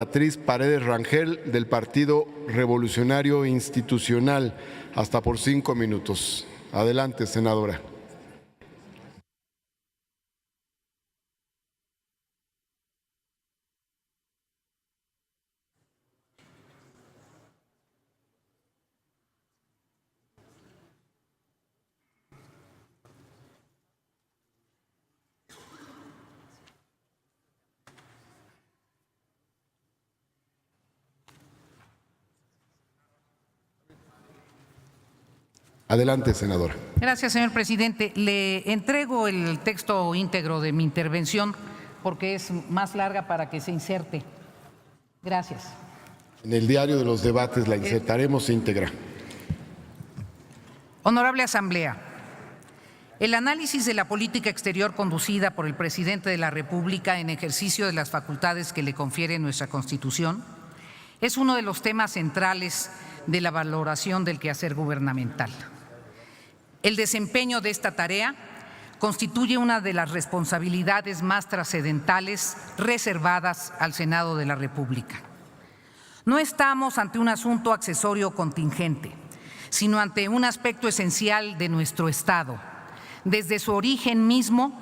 Beatriz Paredes Rangel, del Partido Revolucionario Institucional, hasta por 5 minutos. Adelante, senadora. Adelante, senadora. Gracias, señor presidente. Le entrego el texto íntegro de mi intervención porque es más larga para que se inserte. Gracias. En el diario de los debates la insertaremos íntegra. Honorable Asamblea, el análisis de la política exterior conducida por el presidente de la República en ejercicio de las facultades que le confiere nuestra Constitución es uno de los temas centrales de la valoración del quehacer gubernamental. El desempeño de esta tarea constituye una de las responsabilidades más trascendentales reservadas al Senado de la República. No estamos ante un asunto accesorio o contingente, sino ante un aspecto esencial de nuestro Estado. Desde su origen mismo,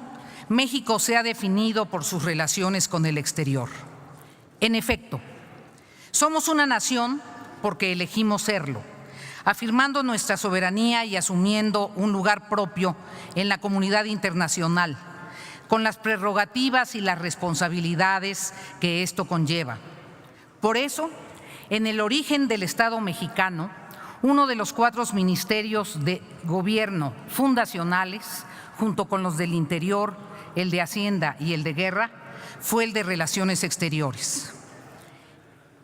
México se ha definido por sus relaciones con el exterior. En efecto, somos una nación porque elegimos serlo, afirmando nuestra soberanía y asumiendo un lugar propio en la comunidad internacional, con las prerrogativas y las responsabilidades que esto conlleva. Por eso, en el origen del Estado mexicano, uno de los 4 ministerios de gobierno fundacionales, junto con los del Interior, el de Hacienda y el de Guerra, fue el de Relaciones Exteriores.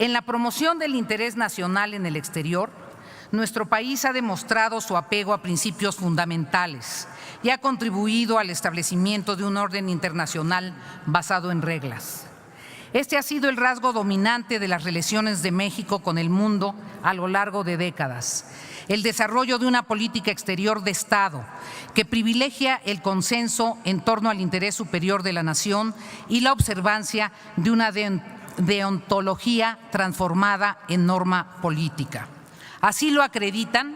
En la promoción del interés nacional en el exterior, nuestro país ha demostrado su apego a principios fundamentales y ha contribuido al establecimiento de un orden internacional basado en reglas. Este ha sido el rasgo dominante de las relaciones de México con el mundo a lo largo de décadas. El desarrollo de una política exterior de Estado que privilegia el consenso en torno al interés superior de la nación y la observancia de una deontología transformada en norma política. Así lo acreditan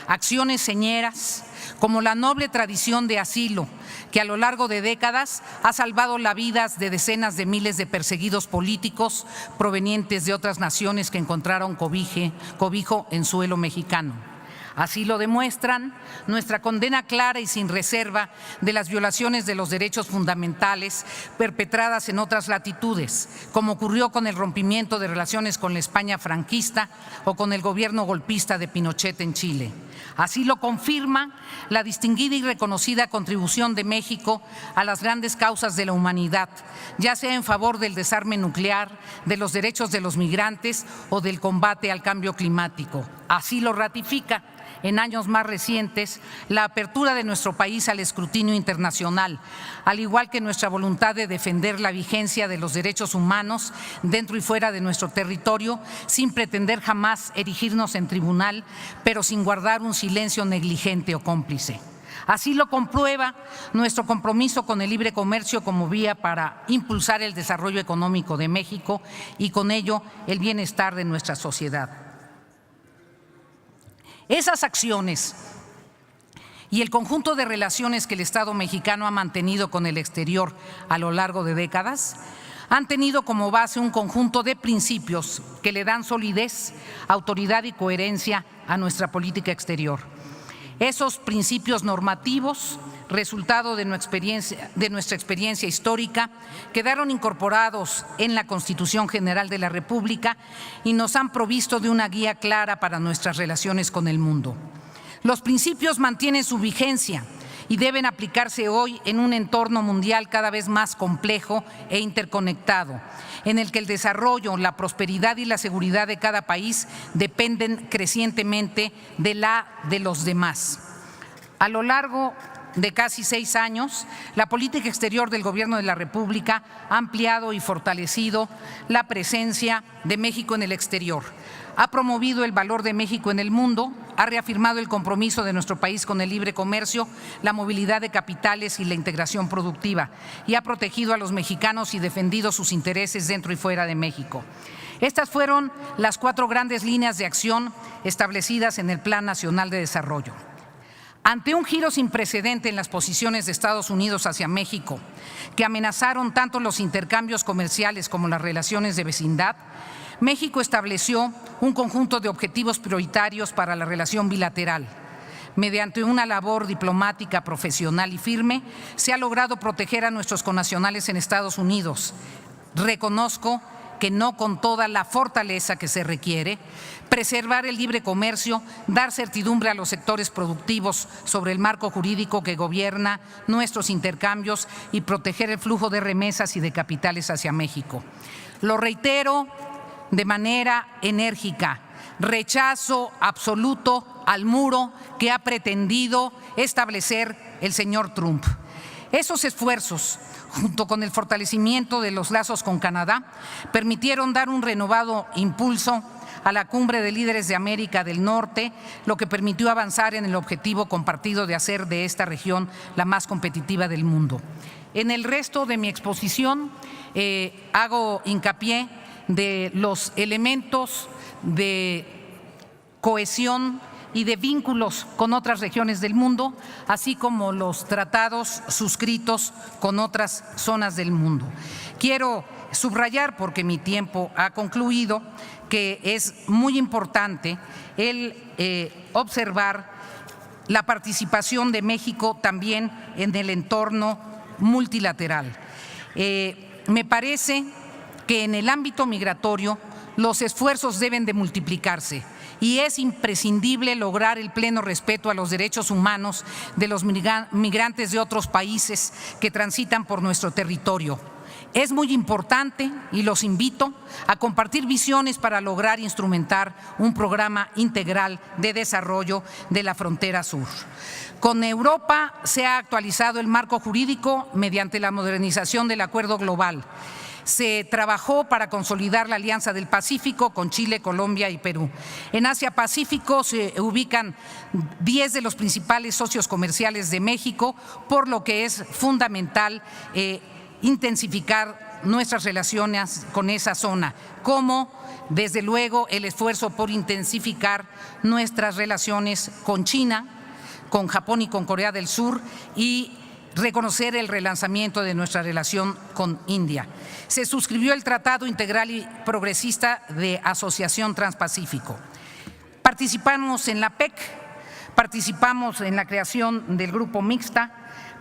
acciones señeras como la noble tradición de asilo, que a lo largo de décadas ha salvado las vidas de decenas de miles de perseguidos políticos provenientes de otras naciones que encontraron cobijo en suelo mexicano. Así lo demuestran nuestra condena clara y sin reserva de las violaciones de los derechos fundamentales perpetradas en otras latitudes, como ocurrió con el rompimiento de relaciones con la España franquista o con el gobierno golpista de Pinochet en Chile. Así lo confirma la distinguida y reconocida contribución de México a las grandes causas de la humanidad, ya sea en favor del desarme nuclear, de los derechos de los migrantes o del combate al cambio climático. Así lo ratifica en años más recientes la apertura de nuestro país al escrutinio internacional, al igual que nuestra voluntad de defender la vigencia de los derechos humanos dentro y fuera de nuestro territorio, sin pretender jamás erigirnos en tribunal, pero sin guardar un silencio negligente o cómplice. Así lo comprueba nuestro compromiso con el libre comercio como vía para impulsar el desarrollo económico de México y con ello el bienestar de nuestra sociedad. Esas acciones y el conjunto de relaciones que el Estado mexicano ha mantenido con el exterior a lo largo de décadas han tenido como base un conjunto de principios que le dan solidez, autoridad y coherencia a nuestra política exterior. Esos principios normativos, resultado de nuestra experiencia histórica, quedaron incorporados en la Constitución General de la República y nos han provisto de una guía clara para nuestras relaciones con el mundo. Los principios mantienen su vigencia y deben aplicarse hoy en un entorno mundial cada vez más complejo e interconectado, en el que el desarrollo, la prosperidad y la seguridad de cada país dependen crecientemente de los demás. A lo largo de casi 6 años, la política exterior del Gobierno de la República ha ampliado y fortalecido la presencia de México en el exterior, ha promovido el valor de México en el mundo, ha reafirmado el compromiso de nuestro país con el libre comercio, la movilidad de capitales y la integración productiva, y ha protegido a los mexicanos y defendido sus intereses dentro y fuera de México. Estas fueron las 4 grandes líneas de acción establecidas en el Plan Nacional de Desarrollo. Ante un giro sin precedente en las posiciones de Estados Unidos hacia México, que amenazaron tanto los intercambios comerciales como las relaciones de vecindad, México estableció un conjunto de objetivos prioritarios para la relación bilateral. Mediante una labor diplomática profesional y firme, se ha logrado proteger a nuestros connacionales en Estados Unidos. Reconozco que no con toda la fortaleza que se requiere, preservar el libre comercio, dar certidumbre a los sectores productivos sobre el marco jurídico que gobierna nuestros intercambios y proteger el flujo de remesas y de capitales hacia México. Lo reitero de manera enérgica, rechazo absoluto al muro que ha pretendido establecer el señor Trump. Esos esfuerzos, junto con el fortalecimiento de los lazos con Canadá, permitieron dar un renovado impulso a la Cumbre de Líderes de América del Norte, lo que permitió avanzar en el objetivo compartido de hacer de esta región la más competitiva del mundo. En el resto de mi exposición hago hincapié de los elementos de cohesión y de vínculos con otras regiones del mundo, así como los tratados suscritos con otras zonas del mundo. Quiero subrayar, porque mi tiempo ha concluido, que es muy importante el observar la participación de México también en el entorno multilateral. Me parece que en el ámbito migratorio los esfuerzos deben de multiplicarse y es imprescindible lograr el pleno respeto a los derechos humanos de los migrantes de otros países que transitan por nuestro territorio. Es muy importante y los invito a compartir visiones para lograr instrumentar un programa integral de desarrollo de la frontera sur. Con Europa se ha actualizado el marco jurídico mediante la modernización del Acuerdo Global. Se trabajó para consolidar la Alianza del Pacífico con Chile, Colombia y Perú. En Asia-Pacífico se ubican 10 de los principales socios comerciales de México, por lo que es fundamental intensificar nuestras relaciones con esa zona, como desde luego el esfuerzo por intensificar nuestras relaciones con China, con Japón y con Corea del Sur y reconocer el relanzamiento de nuestra relación con India. Se suscribió el Tratado Integral y Progresista de Asociación Transpacífico. Participamos en la PEC, participamos en la creación del Grupo Mixta,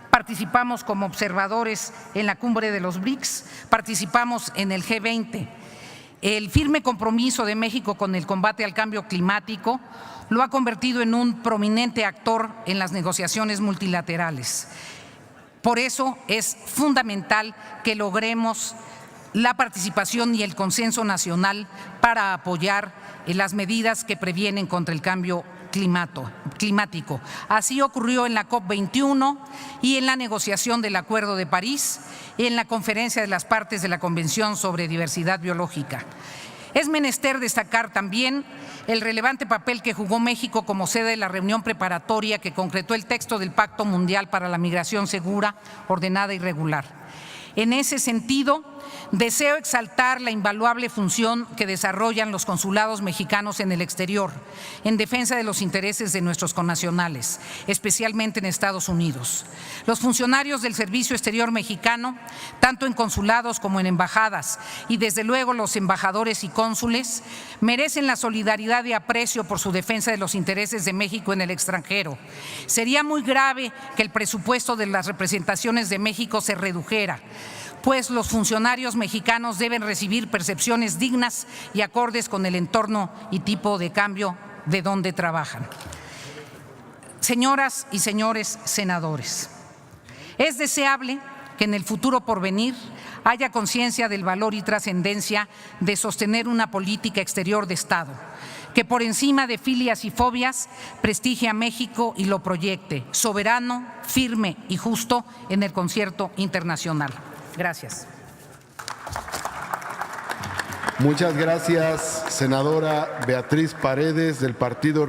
participamos como observadores en la Cumbre de los BRICS, participamos en el G20. El firme compromiso de México con el combate al cambio climático lo ha convertido en un prominente actor en las negociaciones multilaterales. Por eso es fundamental que logremos la participación y el consenso nacional para apoyar las medidas que previenen contra el cambio climático. Así ocurrió en la COP21 y en la negociación del Acuerdo de París y en la conferencia de las partes de la Convención sobre Diversidad Biológica. Es menester destacar también el relevante papel que jugó México como sede de la reunión preparatoria que concretó el texto del Pacto Mundial para la Migración Segura, Ordenada y Regular. En ese sentido, deseo exaltar la invaluable función que desarrollan los consulados mexicanos en el exterior, en defensa de los intereses de nuestros connacionales, especialmente en Estados Unidos. Los funcionarios del Servicio Exterior mexicano, tanto en consulados como en embajadas, y desde luego los embajadores y cónsules, merecen la solidaridad y aprecio por su defensa de los intereses de México en el extranjero. Sería muy grave que el presupuesto de las representaciones de México se redujera, pues los funcionarios mexicanos deben recibir percepciones dignas y acordes con el entorno y tipo de cambio de donde trabajan. Señoras y señores senadores, es deseable que en el futuro porvenir haya conciencia del valor y trascendencia de sostener una política exterior de Estado, que por encima de filias y fobias prestigie a México y lo proyecte soberano, firme y justo en el concierto internacional. Gracias. Muchas gracias, senadora Beatriz Paredes, del Partido